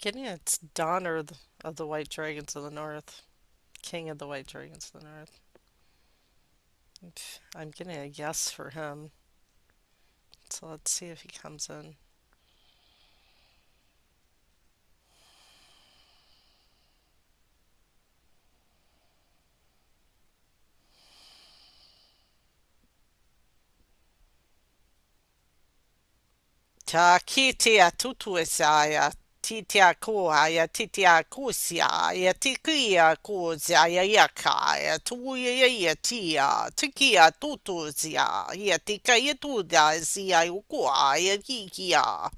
Getting it's Donnar of the White Dragons of the North, King of the White Dragons of the North. I'm getting a yes for him. So let's see if he comes in. Ta kitia tutuesaya, titia kuaya, titia kusia, tikia kuzia, yakaya, tuya tia, tikia tutuzia, tika yetuda, zia ukua, kikia.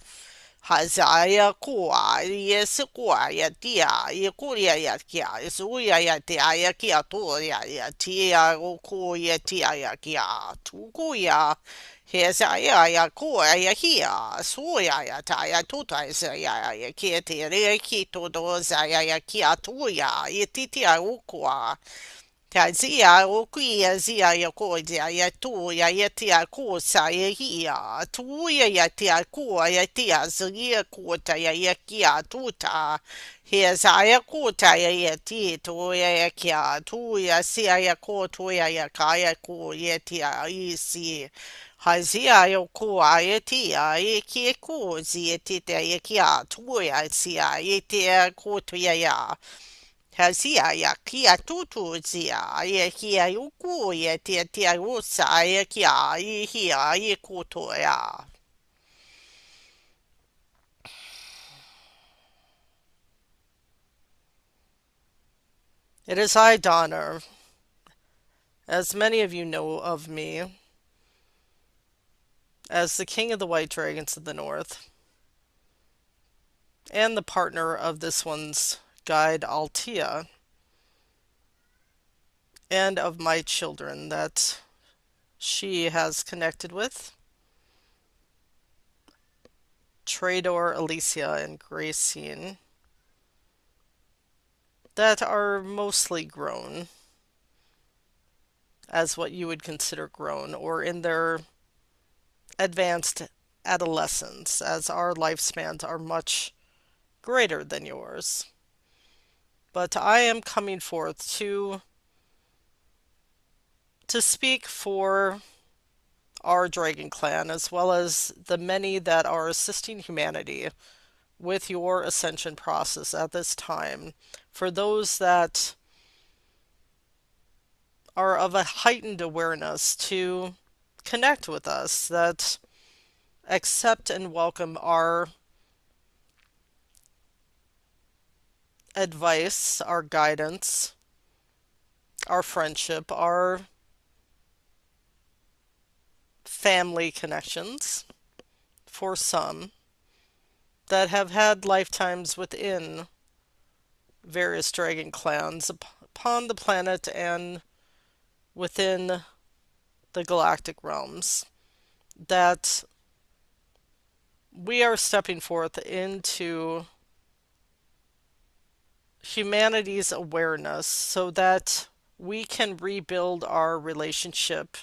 Hazaya kuwa, yes kuwa ya tia, ya kuria ya kia, suya ya tia ya kia tuya ya tia, uku ya tia ya kia, tukuya. Hezaya ya kuwa ya hia, suya ya ta ya tuta ya kia tia ya kito doza ya kia tuya, ya titia ukua. Zia o quia zia ya coisa ya tu ya tia cosa ya hia tu ya tia kua ya tia zia kota ya kia tuta he ya kota ya ti tu ya kia tu ya sia ya ko tu ya kaya ku ya tia isi hazia ya kua ya tia ya kia ku zia tita ya kia tu ya sia ya tia koto ya Hazia ya kia tutu zia ya kia yuku ya tia tia usa ya kia ya hia ya kuto ya. It is I, Donnar. As many of you know of me, as the king of the white dragons of the north, and the partner of this one's guide Altia, and of my children that she has connected with, Trador, Alicia, and Gracine, that are mostly grown as what you would consider grown or in their advanced adolescence, as our lifespans are much greater than yours. But I am coming forth to speak for our dragon clan as well as the many that are assisting humanity with your ascension process at this time. For those that are of a heightened awareness to connect with us, that accept and welcome our advice, our guidance, our friendship, our family connections, for some that have had lifetimes within various dragon clans upon the planet and within the galactic realms, that we are stepping forth into humanity's awareness so that we can rebuild our relationship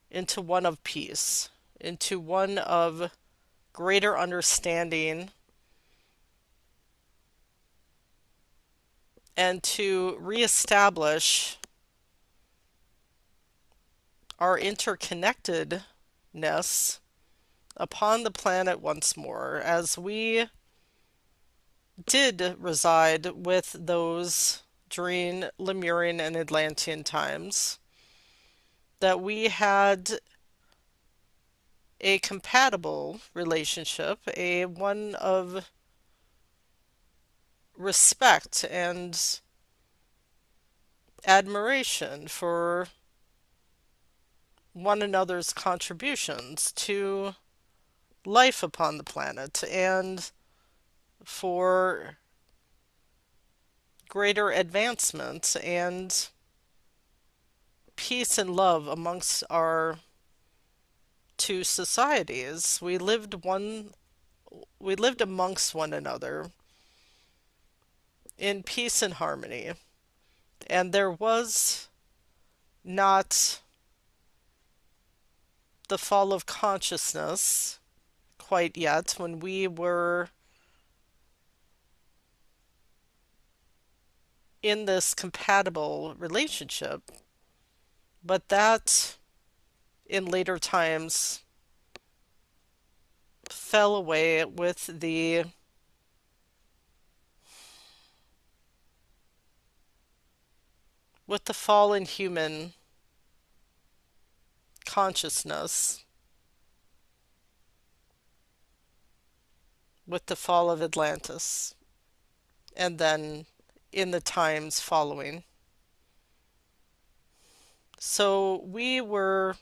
into one of peace, into one of greater understanding, and to reestablish our interconnectedness upon the planet once more, as we did reside with those during Lemurian and Atlantean times, that we had a compatible relationship, a one of respect and admiration for one another's contributions to life upon the planet and for greater advancement and peace and love amongst our two societies. We lived amongst one another in peace and harmony. And there was not the fall of consciousness quite yet when we were in this compatible relationship, but that in later times fell away with the fall in human consciousness, with the fall of Atlantis, and then in the times following. So we were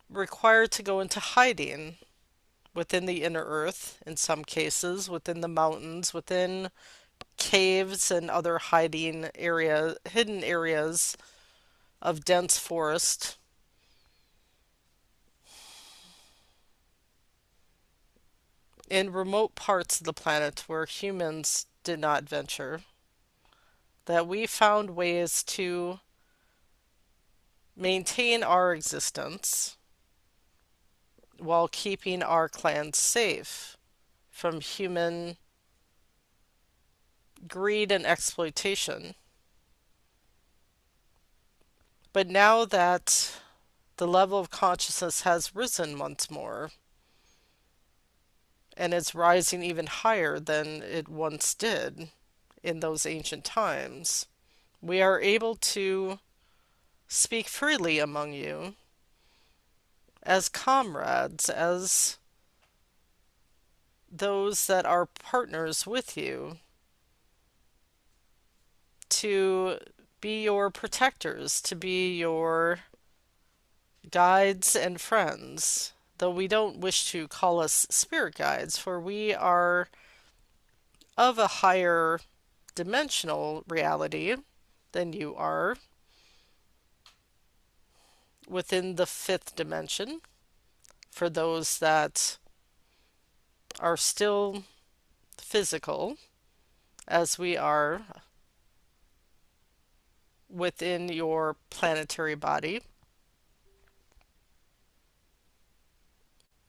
required to go into hiding within the inner earth, in some cases, within the mountains, within caves and other hidden areas of dense forest, in remote parts of the planet where humans did not venture, that we found ways to maintain our existence while keeping our clans safe from human greed and exploitation. But now that the level of consciousness has risen once more, and is rising even higher than it once did in those ancient times, we are able to speak freely among you as comrades, as those that are partners with you, to be your protectors, to be your guides and friends. Though we don't wish to call us spirit guides, for we are of a higher dimensional reality than you are, within the fifth dimension, for those that are still physical, as we are within your planetary body.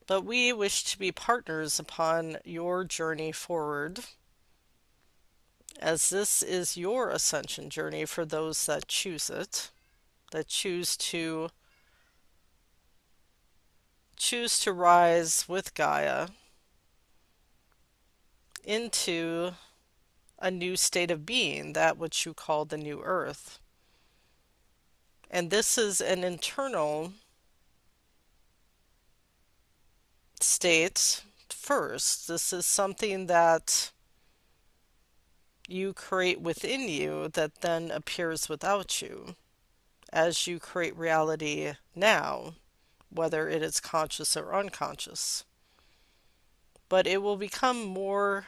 But we wish to be partners upon your journey forward, as this is your ascension journey for those that choose it, that choose to rise with Gaia into a new state of being, that which you call the new earth. And this is an internal state first. This is something that you create within you that then appears without you as you create reality now, whether it is conscious or unconscious. But it will become more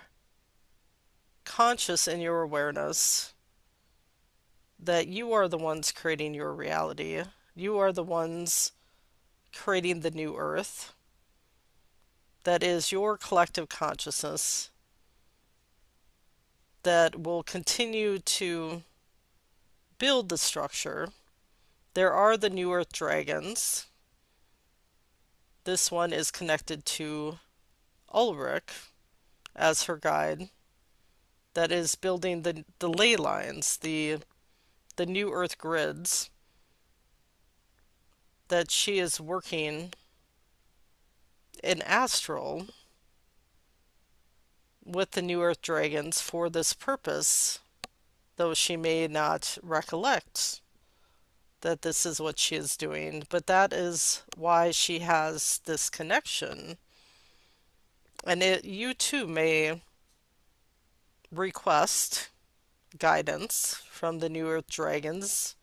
conscious in your awareness that you are the ones creating your reality. You are the ones creating the new earth. That is your collective consciousness that will continue to build the structure. There are the new earth dragons. This one is connected to Ulrich as her guide, that is building the ley lines, the new earth grids, that she is working in astral with the new earth dragons for this purpose, though she may not recollect that this is what she is doing. But that is why she has this connection. And you too may request guidance from the new earth dragons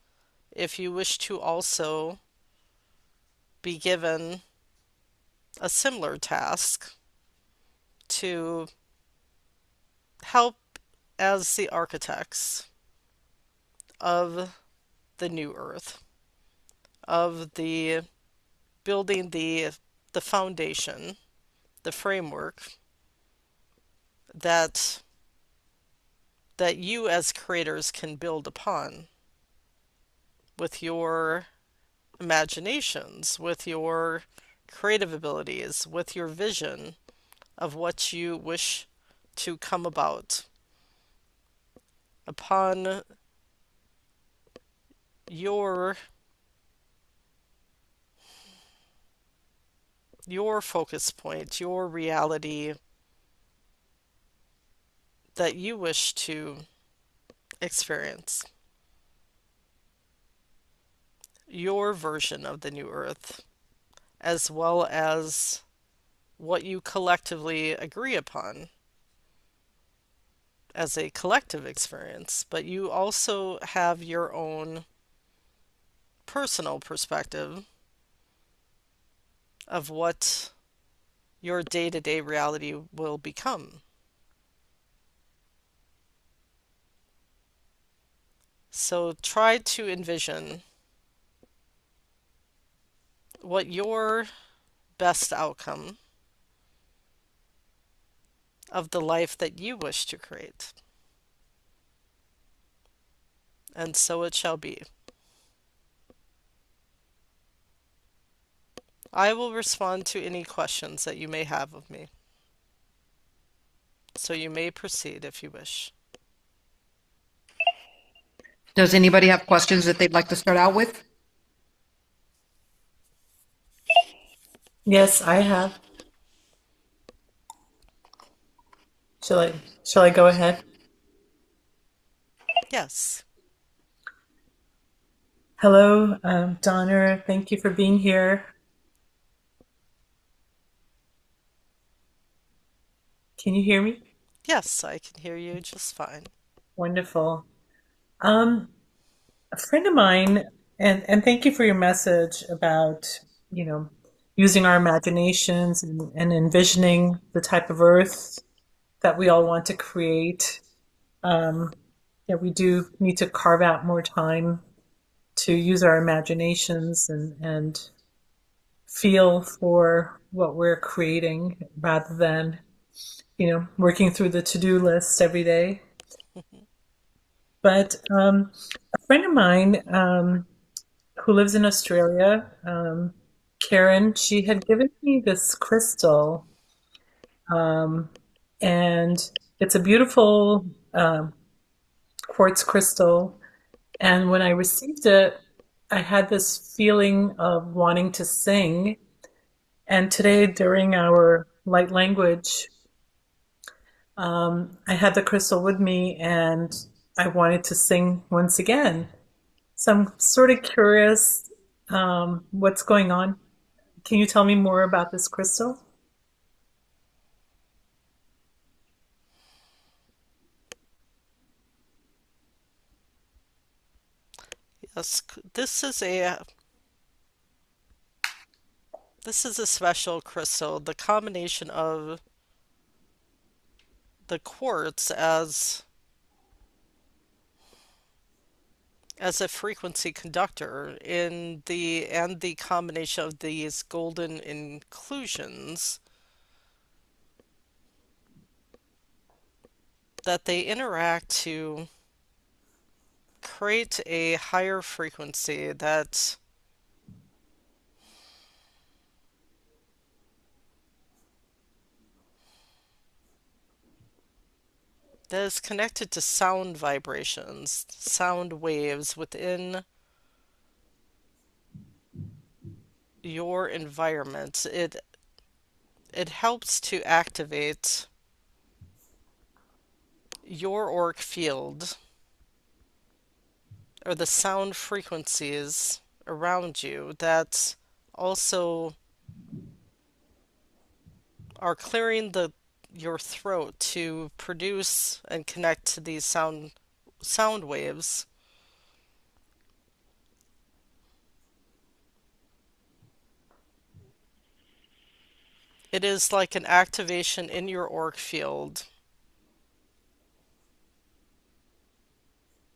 if you wish to also be given a similar task to help as the architects of the new earth, of the building the foundation, the framework that you as creators can build upon with your imaginations, with your creative abilities, with your vision of what you wish to come about. upon your focus point, your reality that you wish to experience, your version of the new earth, as well as what you collectively agree upon as a collective experience, but you also have your own personal perspective of what your day-to-day reality will become. So try to envision what your best outcome of the life that you wish to create. And so it shall be. I will respond to any questions that you may have of me. So you may proceed if you wish. Does anybody have questions that they'd like to start out with? Yes, I have. Shall I go ahead? Yes. Hello, Donnar. Thank you for being here. Can you hear me? Yes, I can hear you just fine. Wonderful. Um, a friend of mine, and thank you for your message about, you know, using our imaginations and envisioning the type of earth that we all want to create. Um, yeah, we do need to carve out more time to use our imaginations and feel for what we're creating rather than, working through the to-do list every day. But a friend of mine who lives in Australia, Karen, she had given me this crystal, um, and it's a beautiful quartz crystal. And when I received it, I had this feeling of wanting to sing. And today, during our light language, I had the crystal with me and I wanted to sing once again. So I'm sort of curious what's going on. Can you tell me more about this crystal? Yes, this is a special crystal. The combination of the quartz as a frequency conductor and the combination of these golden inclusions that they interact to create a higher frequency that is connected to sound vibrations, sound waves within your environment. It helps to activate your auric field or the sound frequencies around you that also are clearing the your throat to produce and connect to these sound waves. It is like an activation in your auric field,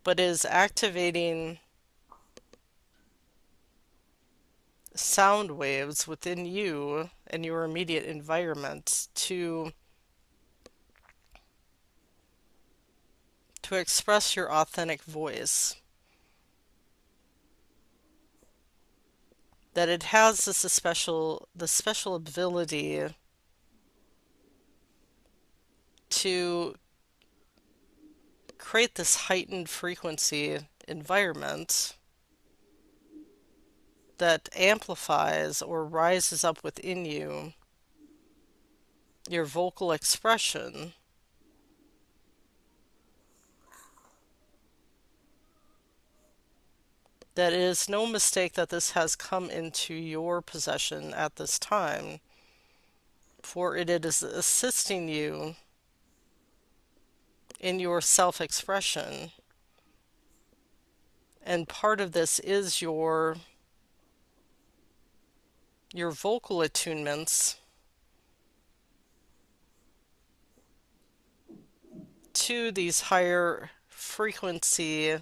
but is activating sound waves within you and your immediate environment to express your authentic voice. That it has the special ability to create this heightened frequency environment that amplifies or rises up within you your vocal expression, that it is no mistake that this has come into your possession at this time, for it is assisting you in your self-expression. And part of this is your vocal attunements to these higher frequency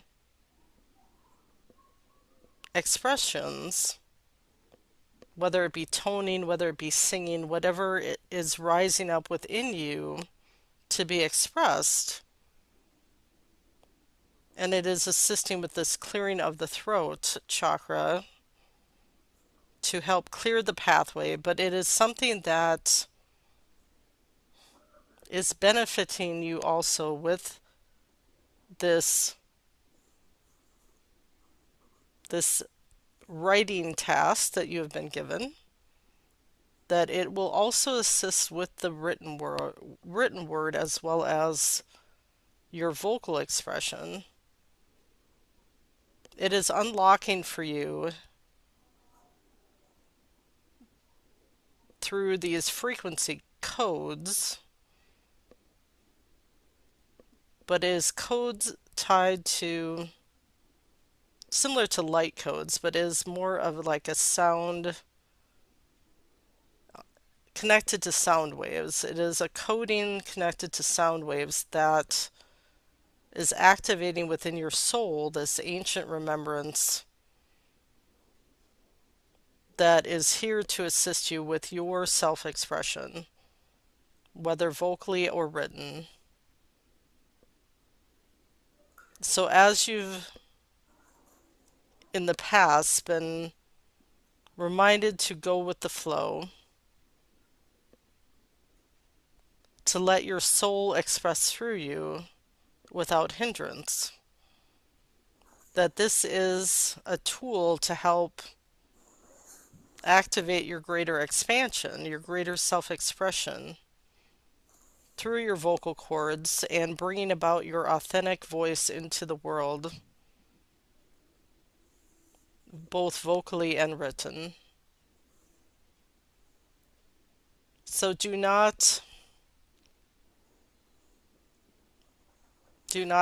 expressions, whether it be toning, whether it be singing, whatever it is rising up within you to be expressed. And it is assisting with this clearing of the throat chakra to help clear the pathway, but it is something that is benefiting you also with this this writing task that you have been given, that it will also assist with the written word as well as your vocal expression. It is unlocking for you through these frequency codes, but it is codes tied to, similar to light codes, but is more of like a sound, connected to sound waves. It is a coding connected to sound waves that is activating within your soul this ancient remembrance that is here to assist you with your self-expression, whether vocally or written. So as you've in the past been reminded to go with the flow, to let your soul express through you without hindrance, that this is a tool to help activate your greater expansion, your greater self-expression through your vocal cords and bringing about your authentic voice into the world, both vocally and written. So do not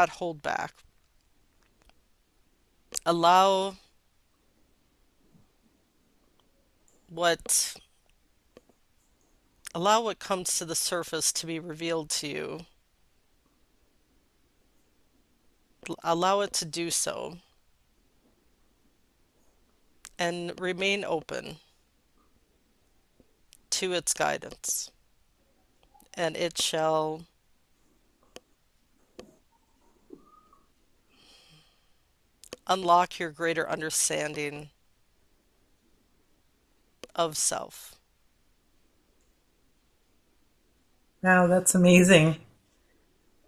hold back. Allow what comes to the surface to be revealed to you. Allow it to do so. And remain open to its guidance. And it shall unlock your greater understanding of self. Wow, that's amazing.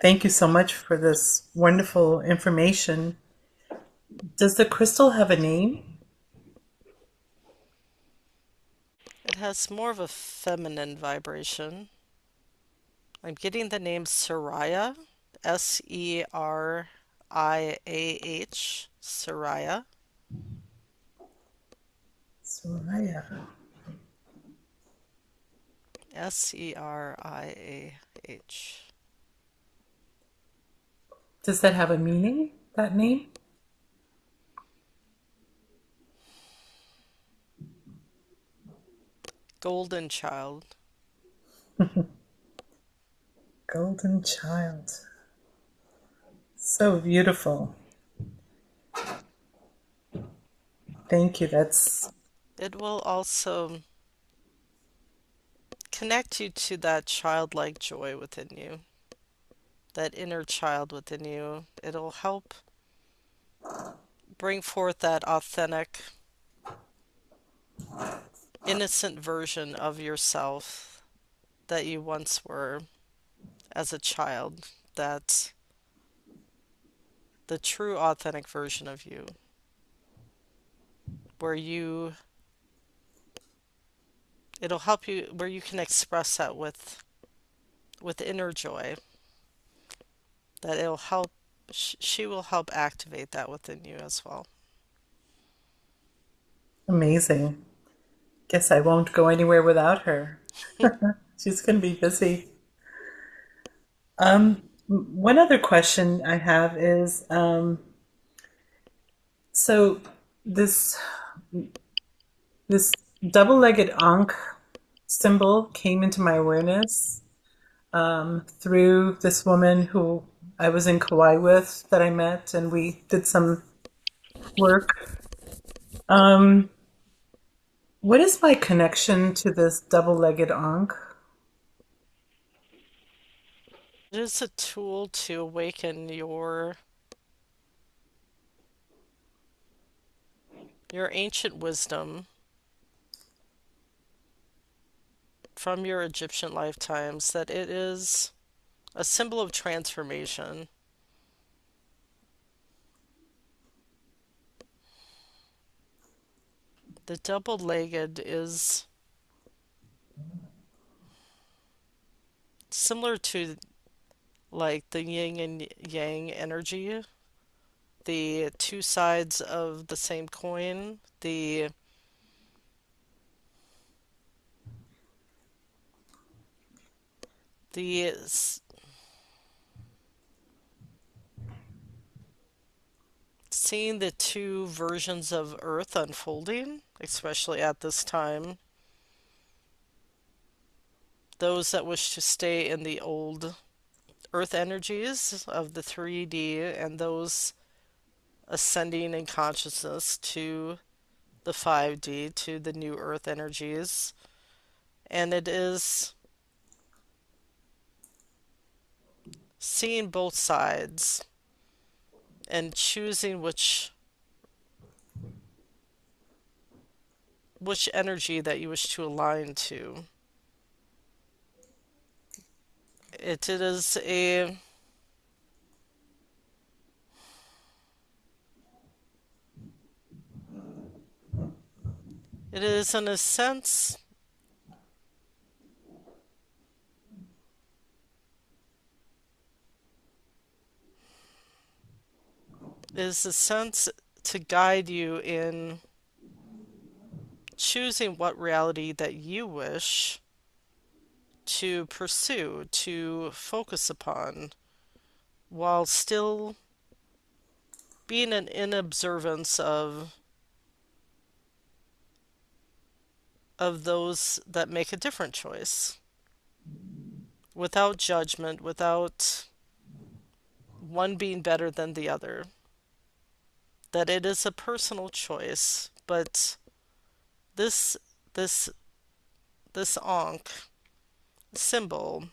Thank you so much for this wonderful information. Does the crystal have a name? It has more of a feminine vibration. I'm getting the name Soraya, Seriah, Soraya. Soraya. Seriah. Does that have a meaning, that name? Golden child. Golden child. So beautiful. Thank you. It will also connect you to that childlike joy within you, that inner child within you. It'll help bring forth that authentic, innocent version of yourself that you once were as a child, that the true authentic version of you, where you it'll help you where you can express that with inner joy, that it'll help she will help activate that within you as well. Amazing. Guess I won't go anywhere without her. She's going to be busy. One other question I have is, so this this double-legged Ankh symbol came into my awareness through this woman who I was in Kauai with that I met, and we did some work. Um, what is my connection to this double-legged Ankh? It is a tool to awaken your ancient wisdom from your Egyptian lifetimes, that it is a symbol of transformation. The double-legged is similar to like the yin and yang energy, the two sides of the same coin, the seeing the two versions of Earth unfolding, especially at this time. Those that wish to stay in the old Earth energies of the 3D, and those ascending in consciousness to the 5D, to the new Earth energies. And it is seeing both sides and choosing which energy that you wish to align to. It is in a sense, is a sense to guide you in choosing what reality that you wish to pursue, to focus upon, while still being in observance of those that make a different choice, without judgment, without one being better than the other. That it is a personal choice, but this this this Ankh symbol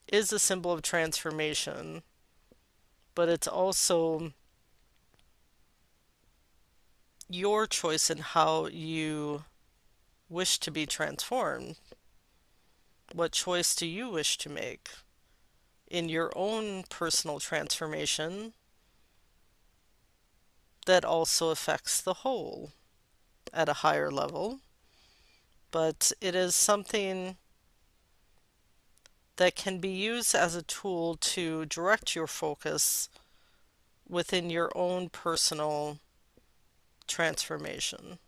is a symbol of transformation, but it's also your choice in how you wish to be transformed. What choice do you wish to make in your own personal transformation that also affects the whole at a higher level? But it is something that can be used as a tool to direct your focus within your own personal transformation.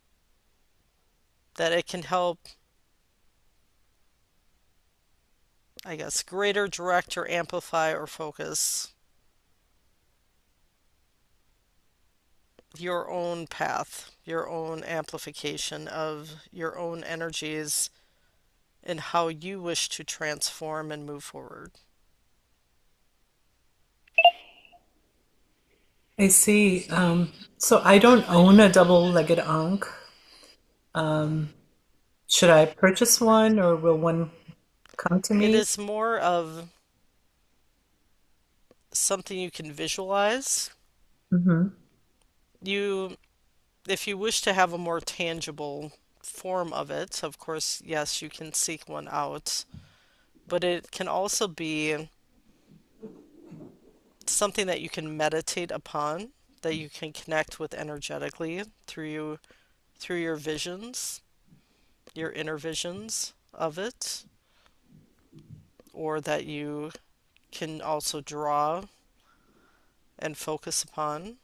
That it can help, I guess, greater direct or amplify or focus your own path, your own amplification of your own energies and how you wish to transform and move forward. I see. So I don't own a double-legged Ankh. Should I purchase one or will one come to It me? is more of something you can visualize. Hmm. You, if you wish to have a more tangible form of it, of course, yes, you can seek one out. But it can also be something that you can meditate upon, that you can connect with energetically through your visions, your inner visions of it, or that you can also draw and focus upon.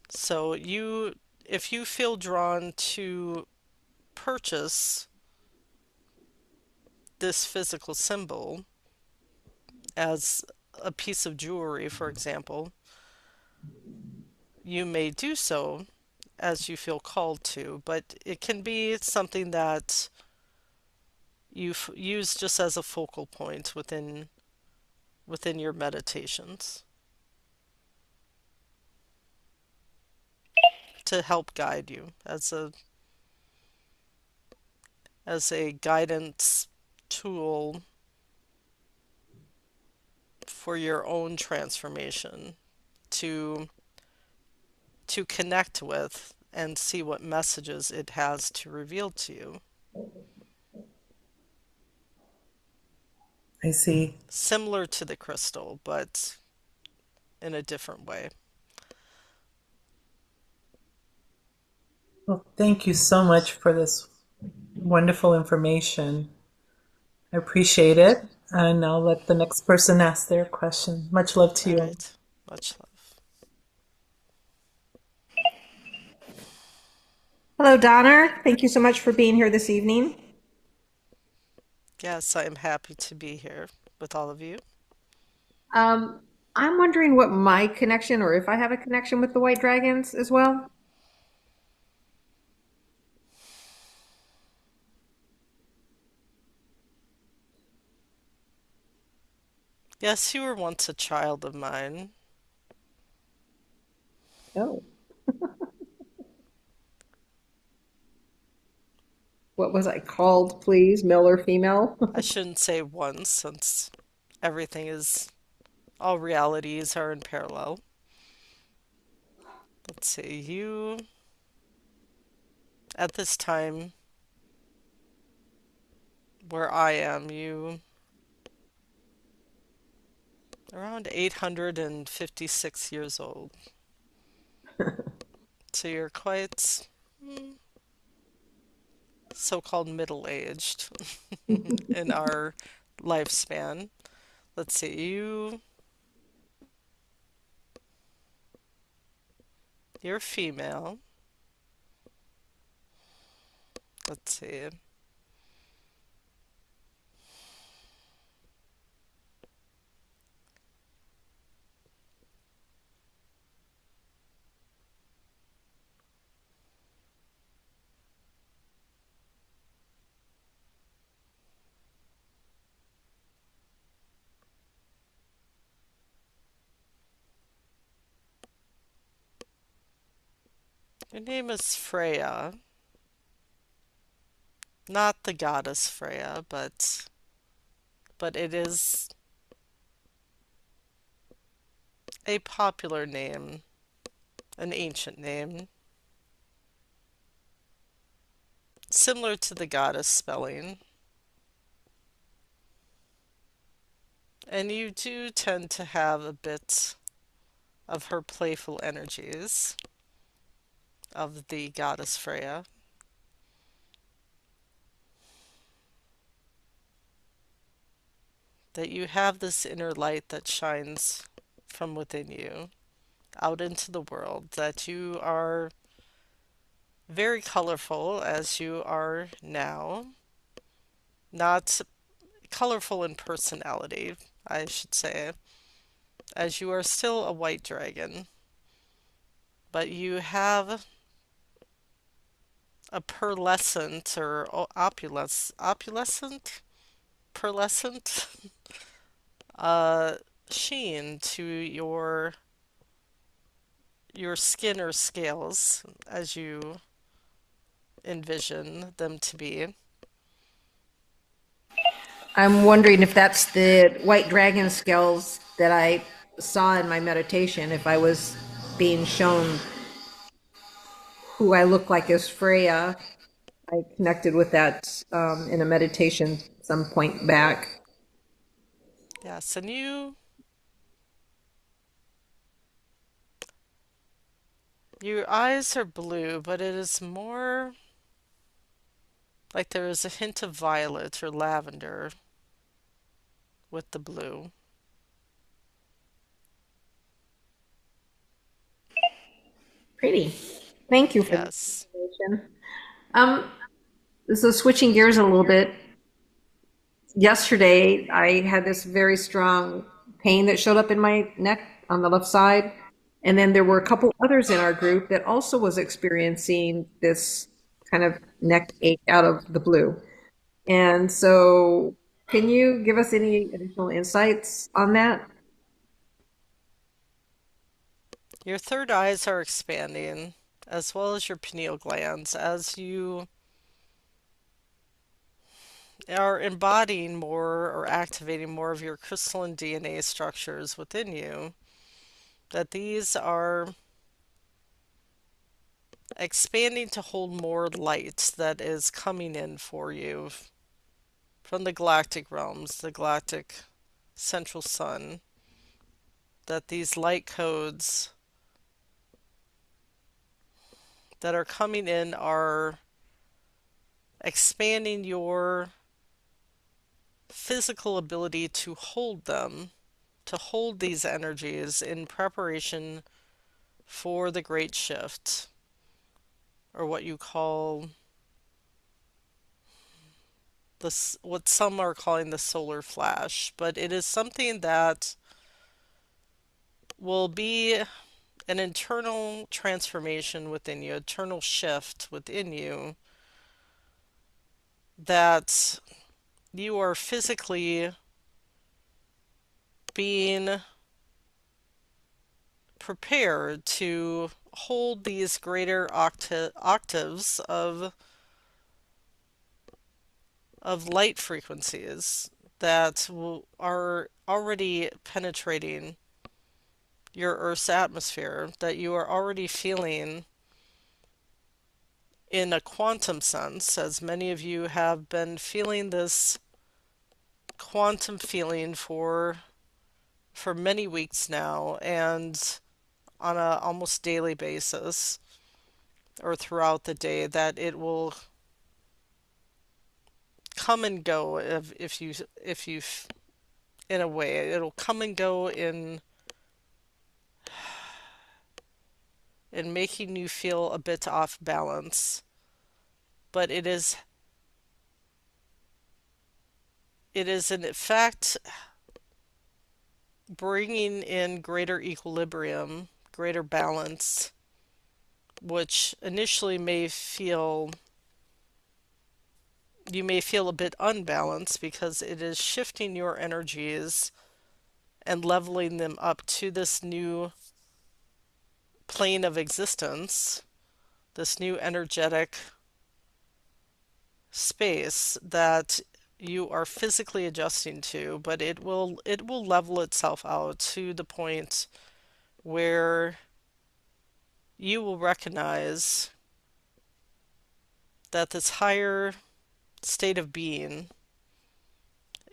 So if you feel drawn to purchase this physical symbol as a piece of jewelry, for example, you may do so as you feel called to, but it can be something that you use just as a focal point within your meditations to help guide you as a guidance tool for your own transformation to to connect with and see what messages it has to reveal to you. I see. Similar to the crystal, but in a different way. Well, thank you so much for this wonderful information. I appreciate it. And I'll let the next person ask their question. Much love to All you. right. Much love. Hello, Donnar. Thank you so much for being here this evening. Yes, I am happy to be here with all of you. Um, I'm wondering what my connection, or if I have a connection with the white dragons as well. Yes, you were once a child of mine. Oh, what was I called, please? Male or female? I shouldn't say once, since everything is, all realities are in parallel. Let's see, you, at this time where I am, you around 856 years old. So you're quite so-called middle-aged in our lifespan. Let's see, you're female. Let's see. Your name is Freya. Not the goddess Freya, but it is a popular name, an ancient name, similar to the goddess spelling. And you do tend to have a bit of her playful energies of the goddess Freya. That you have this inner light that shines from within you out into the world, that you are very colorful as you are now, not colorful in personality, I should say, as you are still a white dragon, but you have a pearlescent or pearlescent uh, sheen to your skin or scales as you envision them to be. I'm wondering if that's the white dragon scales that I saw in my meditation, if I was being shown who I look like as Freya. I connected with that in a meditation some point back. Yes, and you Your eyes are blue, but it is more like there is a hint of violet or lavender with the blue. Pretty. Thank you for the Yes. information. Um, so switching gears a little bit, yesterday I had this very strong pain that showed up in my neck on the left side. And then there were a couple others in our group that also was experiencing this kind of neck ache out of the blue. And so can you give us any additional insights on that? Your third eyes are expanding, as well as your pineal glands, as you are embodying more or activating more of your crystalline DNA structures within you, that these are expanding to hold more light that is coming in for you from the galactic realms, the galactic central sun, that these light codes that are coming in are expanding your physical ability to hold them, to hold these energies in preparation for the great shift, or what you call this, what some are calling the solar flash, but it is something that will be an internal transformation within you, internal shift within you, that you are physically being prepared to hold these greater octaves of light frequencies that are already penetrating your Earth's atmosphere, that you are already feeling in a quantum sense, as many of you have been feeling this quantum feeling for many weeks now, and on a almost daily basis or throughout the day, that it will come and go if you in a way it'll come and go in making you feel a bit off balance, but it is in fact bringing in greater equilibrium, greater balance, which initially you may feel a bit unbalanced because it is shifting your energies and leveling them up to this new plane of existence, this new energetic space that you are physically adjusting to, but it will level itself out to the point where you will recognize that this higher state of being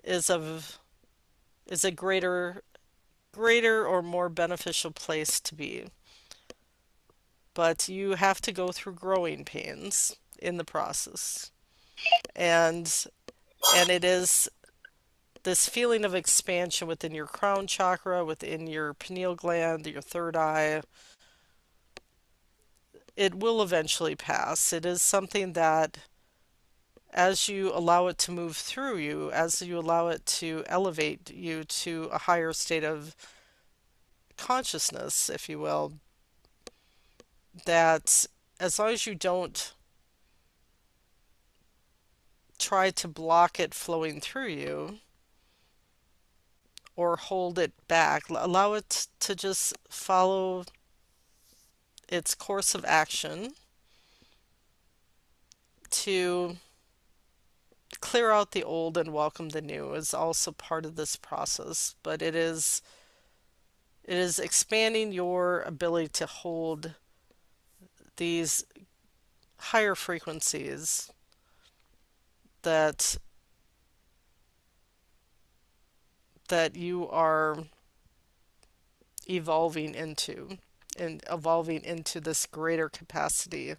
is of is a greater or more beneficial place to be. But you have to go through growing pains in the process. And it is this feeling of expansion within your crown chakra, within your pineal gland, your third eye. It will eventually pass. It is something that, as you allow it to move through you, as you allow it to elevate you to a higher state of consciousness, if you will, that as long as you don't try to block it flowing through you or hold it back, allow it to just follow its course of action to clear out the old and welcome the new is also part of this process, but it is expanding your ability to hold these higher frequencies that you are evolving into. and evolving into this greater capacity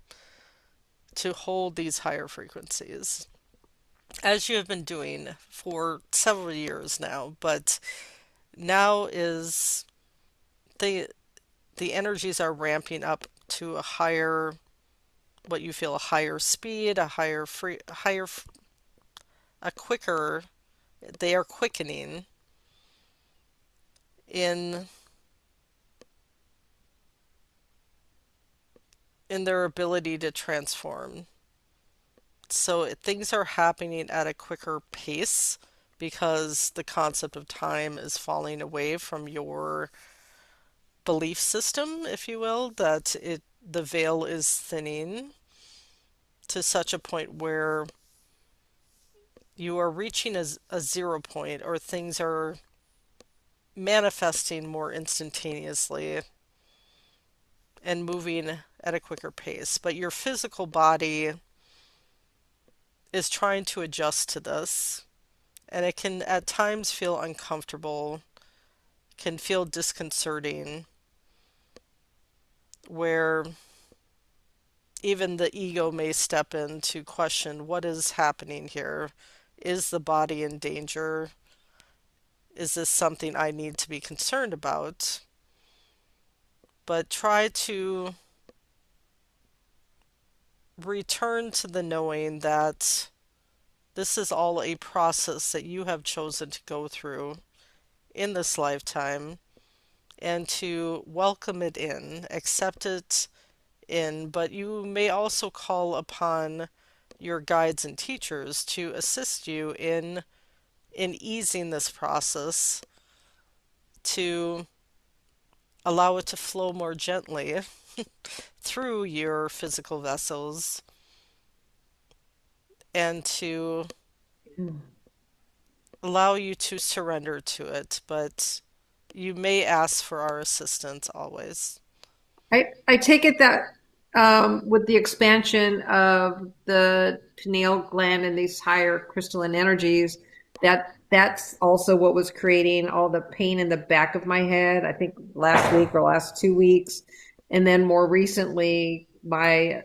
to hold these higher frequencies, as you have been doing for several years now. But now is the the energies are ramping up to a higher, what you feel, a higher speed, a higher free, a higher, a quicker. They are quickening in their ability to transform. So things are happening at a quicker pace because the concept of time is falling away from your belief system, if you will, that the veil is thinning to such a point where you are reaching a zero point, or things are manifesting more instantaneously and moving at a quicker pace. But your physical body is trying to adjust to this, and it can at times feel uncomfortable, can feel disconcerting, where even the ego may step in to question what is happening here. Is the body in danger? Is this something I need to be concerned about? But try to return to the knowing that this is all a process that you have chosen to go through in this lifetime, and to welcome it in, accept it in, but you may also call upon your guides and teachers to assist you in easing this process, to allow it to flow more gently through your physical vessels, and to allow you to surrender to it. But you may ask for our assistance always. I take it that with the expansion of the pineal gland and these higher crystalline energies, that's also what was creating all the pain in the back of my head. I think last week or last 2 weeks, and then more recently, my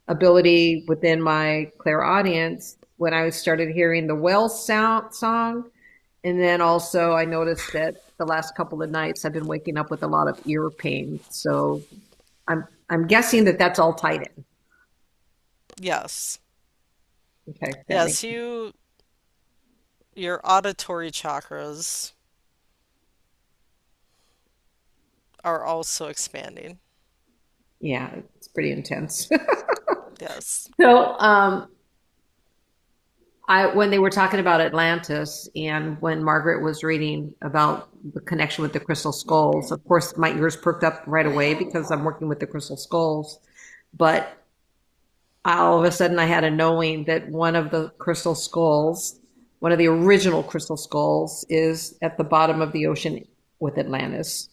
ability within my clairaudience when I started hearing the well sound song. And then also I noticed that the last couple of nights I've been waking up with a lot of ear pain. So I'm guessing that that's all tied in. Yes. Okay, that makes Yes, your auditory chakras are also expanding. yeah, it's pretty intense. Yes. So I when they were talking about Atlantis and when Margaret was reading about the connection with the crystal skulls, of course my ears perked up right away because I'm working with the crystal skulls. But all of a sudden I had a knowing that one of the crystal skulls, one of the original crystal skulls, is at the bottom of the ocean with Atlantis.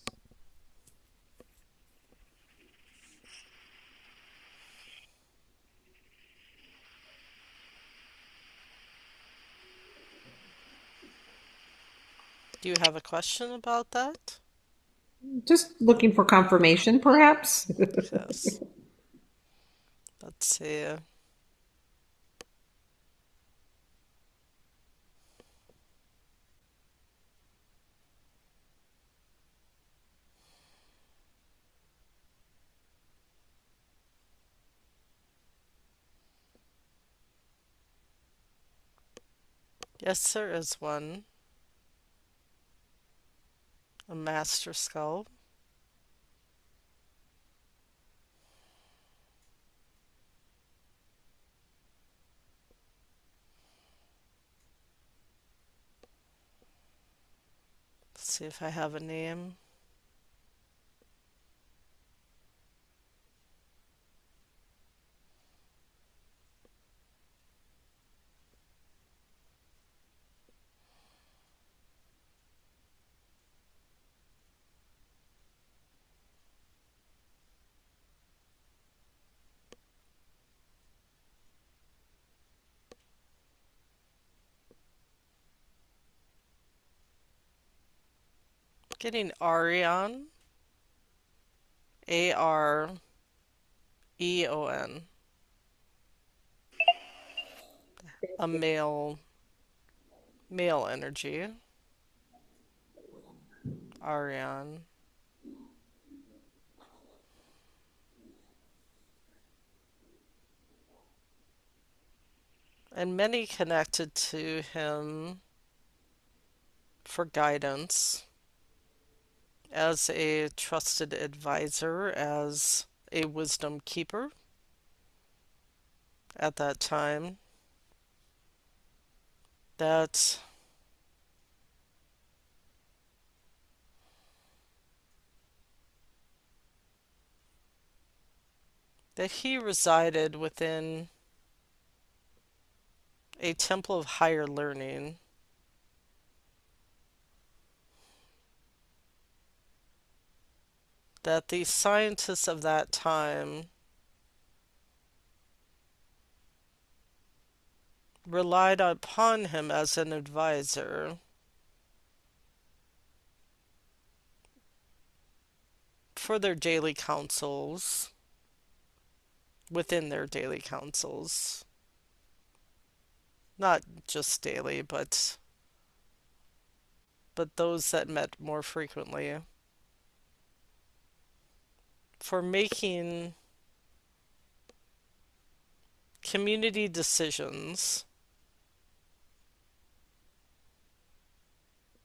Do you have a question about that? Just looking for confirmation, perhaps. Yes. Let's see. Yes, there is one. A master skull. Let's see if I have a name. Getting Arion. Areon, a male energy, Arion, and many connected to him for guidance as a trusted advisor, as a wisdom keeper at that time. That he resided within a temple of higher learning, that the scientists of that time relied upon him as an advisor for their daily councils, within their daily councils. Not just daily, but those that met more frequently, for making community decisions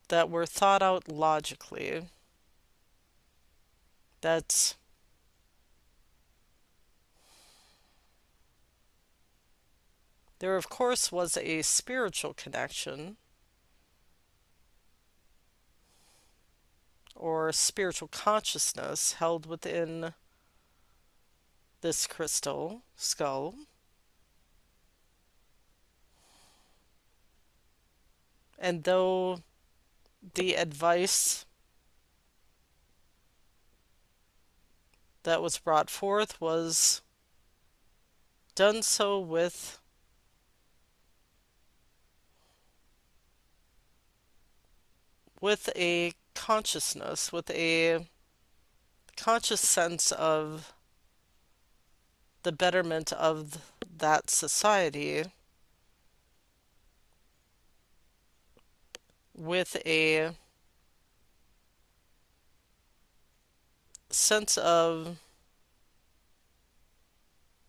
that were thought out logically, that there of course was a spiritual connection or spiritual consciousness held within this crystal skull, and though the advice that was brought forth was done so with a consciousness, with a conscious sense of the betterment of that society, with a sense of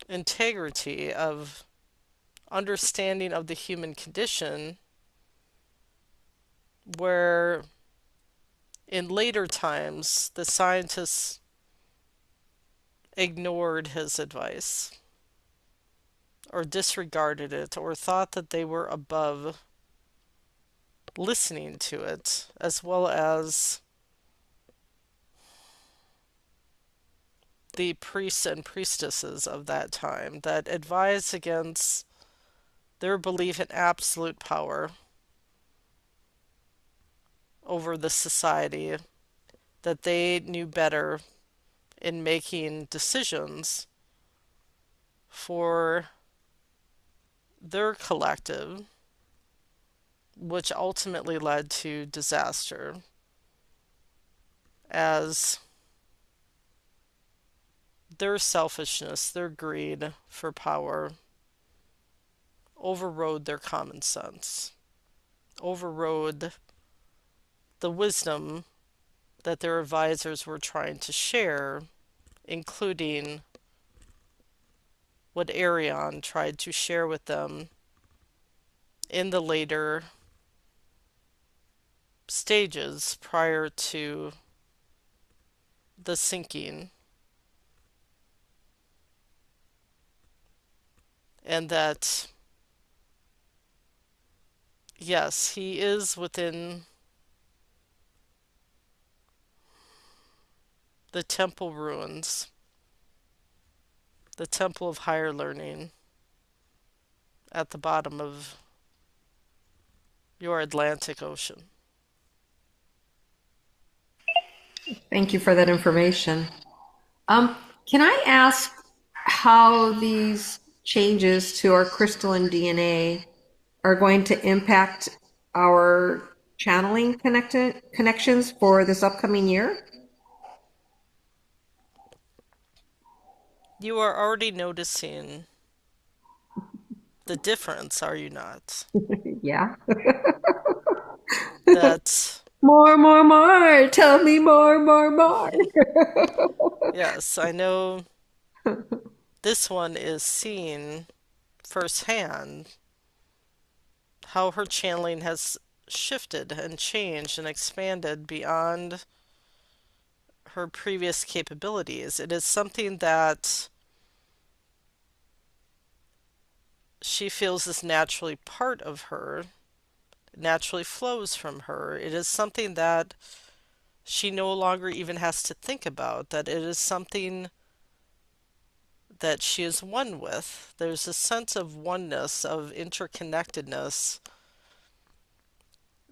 integrity, of understanding of the human condition, where in later times the scientists ignored his advice or disregarded it or thought that they were above listening to it, as well as the priests and priestesses of that time that advised against their belief in absolute power over the society, that they knew better in making decisions for their collective, which ultimately led to disaster, as their selfishness, their greed for power overrode their common sense, overrode the wisdom that their advisors were trying to share, including what Arion tried to share with them in the later stages prior to the sinking. And that, yes, he is within the temple ruins, the temple of higher learning at the bottom of your Atlantic Ocean. Thank you for that information. Can I ask how these changes to our crystalline DNA are going to impact our connections for this upcoming year? You are already noticing the difference, are you not? Yeah. That, More, more, more. Tell me more, more, more. yes, I know this one is seeing firsthand how her channeling has shifted and changed and expanded beyond her previous capabilities. It is something that she feels is naturally part of her, naturally flows from her. It is something that she no longer even has to think about, that it is something that she is one with. There's a sense of oneness, of interconnectedness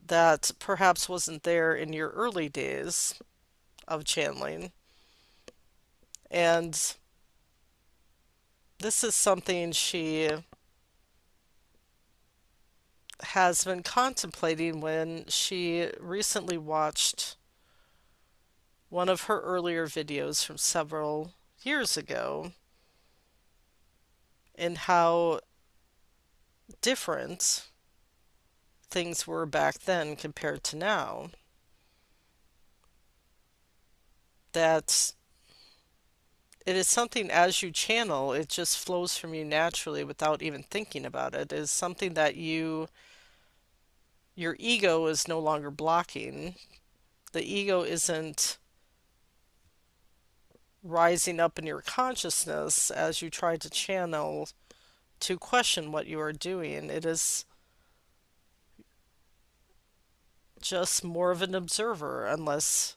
that perhaps wasn't there in your early days of channeling. And this is something she has been contemplating when she recently watched one of her earlier videos from several years ago, and how different things were back then compared to now. That it is something as you channel, it just flows from you naturally without even thinking about it. It is something that your ego is no longer blocking. The ego isn't rising up in your consciousness as you try to channel to question what you are doing. It is just more of an observer unless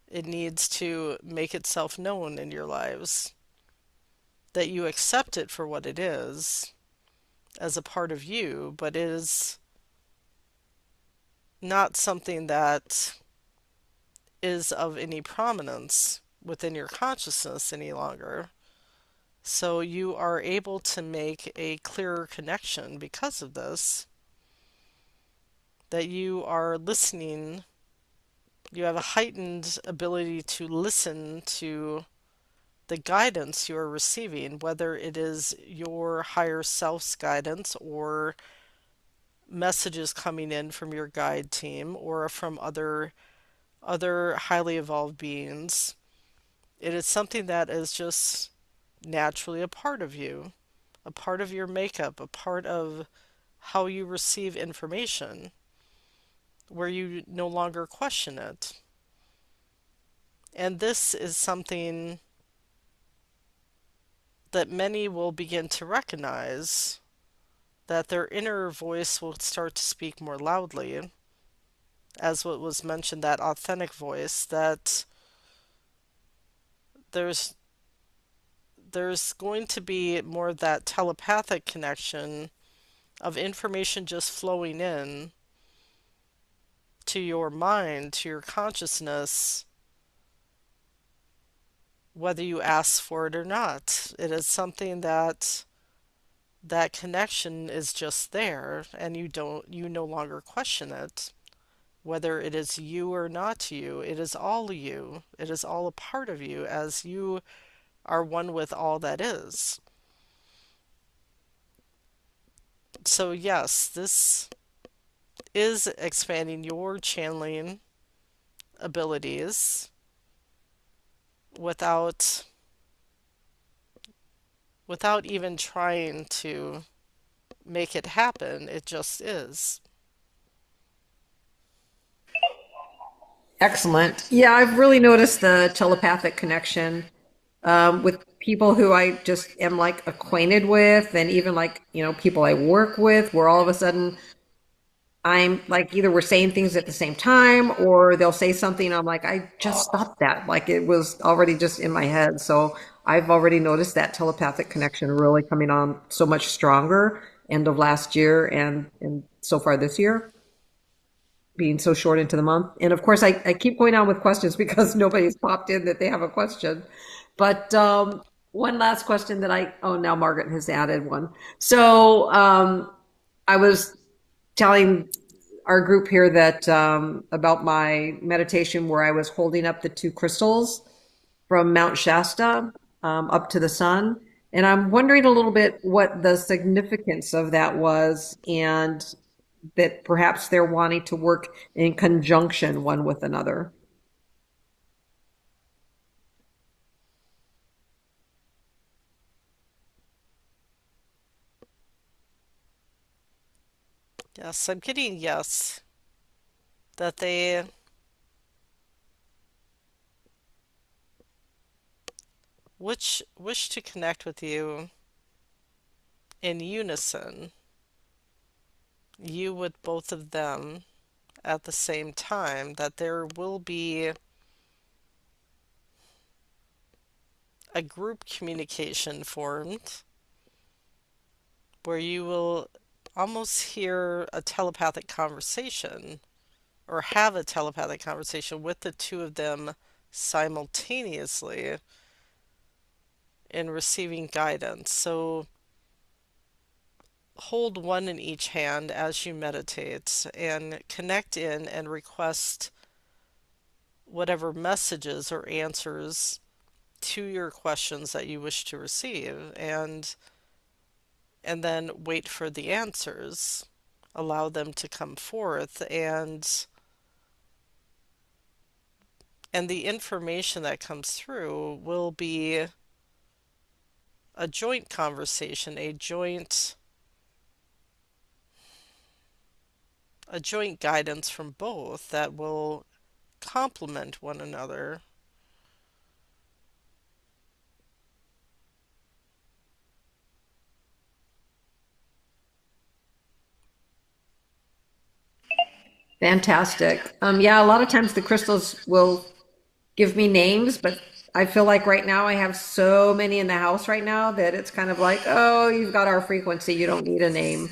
it needs to make itself known in your lives. That you accept it for what it is as a part of you, but it is not something that is of any prominence within your consciousness any longer. So you are able to make a clearer connection because of this, that you are listening, you have a heightened ability to listen to the guidance you are receiving, whether it is your higher self's guidance or messages coming in from your guide team or from other highly evolved beings. It is something that is just naturally a part of you, a part of your makeup, a part of how you receive information, where you no longer question it. And this is something that many will begin to recognize, that their inner voice will start to speak more loudly, as what was mentioned, that authentic voice, that there's there's going to be more of that telepathic connection of information just flowing in to your mind, to your consciousness, whether you ask for it or not. It is something that that connection is just there, and you no longer question it. Whether it is you or not you, it is all you. It is all a part of you as you are one with all that is. So yes, this is expanding your channeling abilities without without even trying to make it happen. It just is. Excellent. Yeah, I've really noticed the telepathic connection with people who I just am like acquainted with, and even like, people I work with, where all of a sudden I'm like, either we're saying things at the same time or they'll say something. I'm like, I just stopped that. Like it was already just in my head. So I've already noticed that telepathic connection really coming on so much stronger end of last year and so far this year, being so short into the month. And of course, I keep going on with questions because nobody's popped in that they have a question. But one last question that now Margaret has added one. So I was telling our group here that about my meditation where I was holding up the two crystals from Mount Shasta. up to the sun. And I'm wondering a little bit what the significance of that was, and that perhaps they're wanting to work in conjunction one with another. Yes, I'm getting yes. That they wish to connect with you in unison, you with both of them at the same time, that there will be a group communication formed where you will almost hear a telepathic conversation or have a telepathic conversation with the two of them simultaneously in receiving guidance. So hold one in each hand as you meditate and connect in and request whatever messages or answers to your questions that you wish to receive, and then wait for the answers, allow them to come forth, and the information that comes through will be a joint conversation, a joint guidance from both that will complement one another. Fantastic. Yeah, a lot of times the crystals will give me names, but I feel like right now I have so many in the house right now that it's kind of like, oh, you've got our frequency, you don't need a name.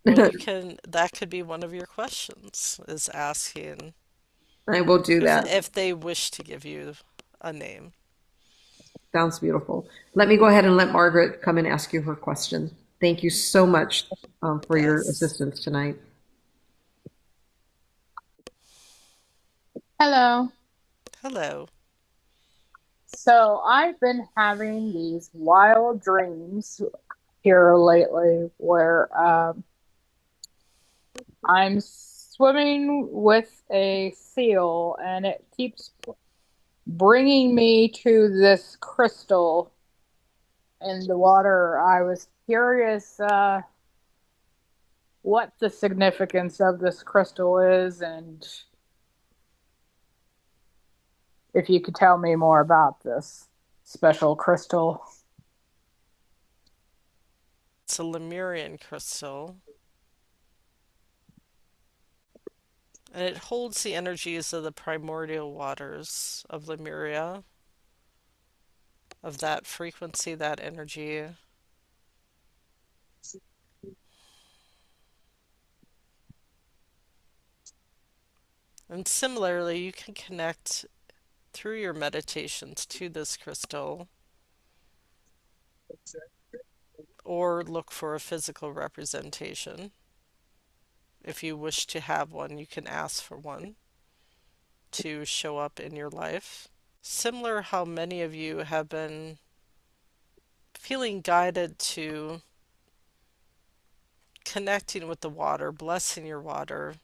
Well, you can, that could be one of your questions, is asking I will do that. if they wish to give you a name. Sounds beautiful. Let me go ahead and let Margaret come and ask you her question. Thank you so much for your Yes. assistance tonight. Hello. Hello. So I've been having these wild dreams here lately where I'm swimming with a seal and it keeps bringing me to this crystal in the water. I was curious what the significance of this crystal is and if you could tell me more about this special crystal. It's a Lemurian crystal, and it holds the energies of the primordial waters of Lemuria, of that frequency, that energy. And similarly, you can connect through your meditations to this crystal or look for a physical representation. If you wish to have one, you can ask for one to show up in your life. Similar how many of you have been feeling guided to connecting with the water, blessing your water,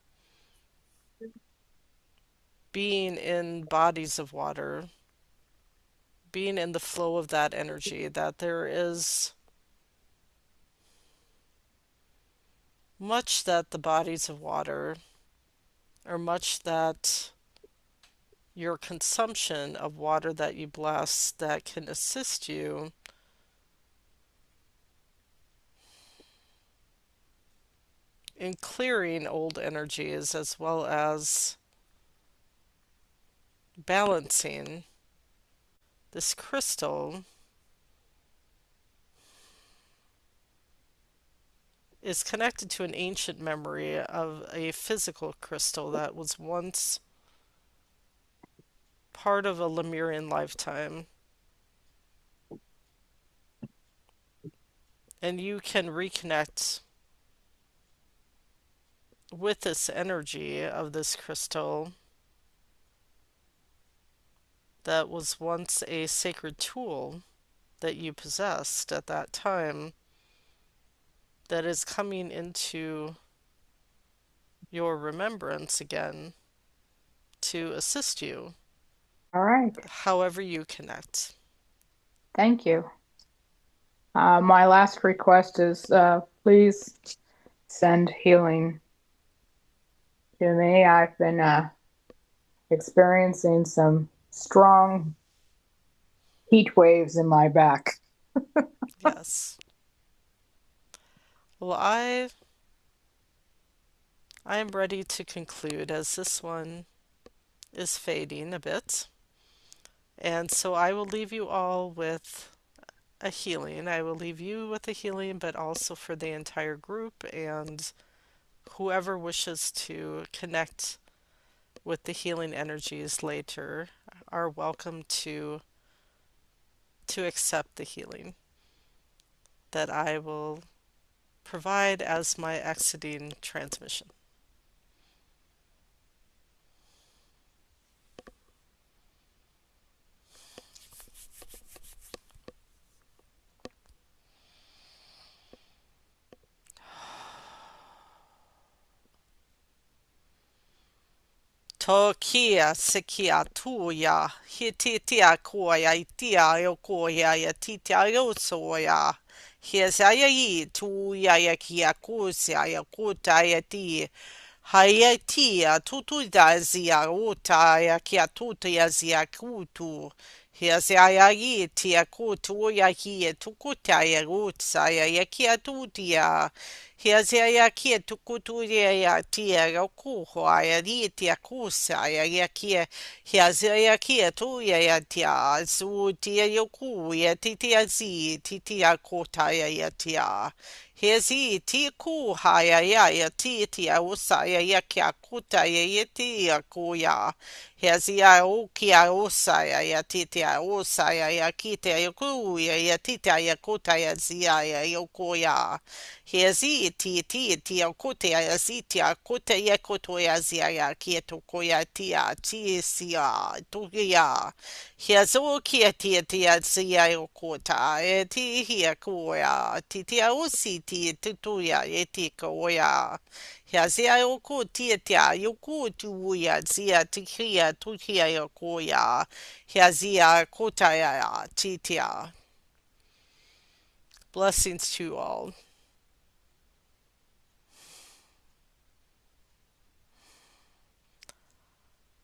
being in bodies of water, being in the flow of that energy, that there is much that the bodies of water, or much that your consumption of water that you bless, that can assist you in clearing old energies as well as balancing. This crystal is connected to an ancient memory of a physical crystal that was once part of a Lemurian lifetime. And you can reconnect with this energy of this crystal that was once a sacred tool that you possessed at that time that is coming into your remembrance again to assist you All right. however you connect. Thank you. My last request is please send healing to me. I've been experiencing some strong heat waves in my back. Yes. Well, I am ready to conclude as this one is fading a bit. And so I will leave you all with a healing. I will leave you with a healing, but also for the entire group and whoever wishes to connect with the healing energies later are welcome to accept the healing that I will provide as my exiting transmission. Tokia sikia tuya, hititia koya itia yokoya ya titia yosoya. Hiesaya yi tuya ya kia kusia ya kuta ya ti. Hayatia tutuida zia uta ya kia tuta ya zia kutu. Hiesaya yi tia kutu ya hie tukuta ya utsa ya kia tutia. Hiasea kia tukuturia ya tia rokuhoa ya ritia kusa ya kia hiasea kia tuya ya tia su tia yoku ya titia zi titia kota ya tia hiasi tia kuha ya titia usa ya kia kuta ya tia kuya hiasia ukia usa ya titia usa ya kita yoku ya titia ya kota ya zia ya yokuya Hiezi ti kote ya ziti ya kote ya koto ya zia ya kieto koya tia ti sia tukia. Hiezo kia tia zia yo kota e ti hia koya ti tia usi ti tutuya e ti koya. Hiezia yo ko tia yo ko tuya zia tikia tukia yo koya. Hiezia kota ya titia. Blessings to you all.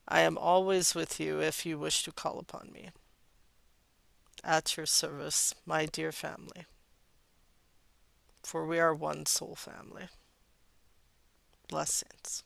I am always with you if you wish to call upon me. At your service, my dear family, for we are one soul family. Blessings.